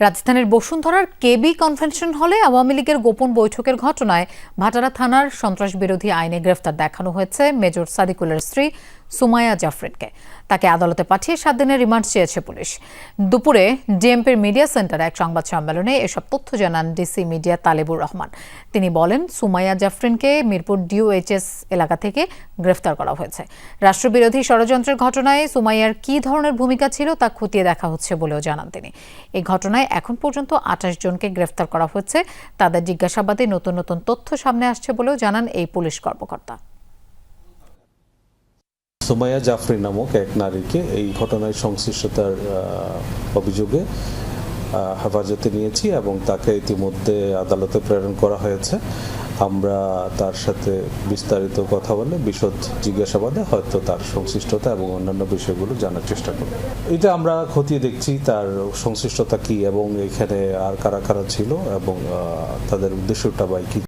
রাজধানীর বসুন্ধরার কেবি কনভেনশন হলে আওয়ামী লীগের গোপন বৈঠকের ঘটনায় ভাটারা থানার সন্ত্রাস বিরোধী আইনে গ্রেফতার দেখানো হয়েছে মেজর সাদিকুলের স্ত্রী সুমাইয়া জাফরিনকে। তাকে আদালতে পাঠিয়ে 7 দিনের রিমান্ড চেয়েছে পুলিশ। দুপুরে ডিএমপির মিডিয়া সেন্টারে এক সংবাদ সম্মেলনে এসব তথ্য জানান ডিসি মিডিয়া তালেবুর রহমান। তিনি বলেন, সুমাইয়া জাফরিনকে মিরপুর ডিওএইচএস এলাকা থেকে গ্রেফতার করা হয়েছে। রাষ্ট্রবিরোধী ষড়যন্ত্রের ঘটনায় সুমাইয়ার কী ধরনের ভূমিকা ছিল তা খতিয়ে দেখা হচ্ছে বলেও জানান তিনি। এই ঘটনায় এখন পর্যন্ত 28 জনকে গ্রেফতার করা হয়েছে। তাদের জিজ্ঞাসাবাদে নতুন নতুন তথ্য সামনে আসছে বলেও জানান এই পুলিশ কর্মকর্তা। সুমাইয়া জাফরিন নামক এক নারীকে এই ঘটনায় সংশ্লিষ্টতার অভিযোগে হেফাজতে নিয়েছি এবং তাকে ইতিমধ্যে আদালতে প্রেরণ করা হয়েছে। আমরা তার সাথে বিস্তারিত কথা বলে বিশদ জিজ্ঞাসাবাদে হয়তো তার সংশ্লিষ্টতা এবং অন্যান্য বিষয়গুলো জানার চেষ্টা করব। এটা আমরা খতিয়ে দেখছি তার সংশ্লিষ্টতা কি এবং এখানে আর কারা কারা ছিল এবং তাদের উদ্দেশ্যটা বা কি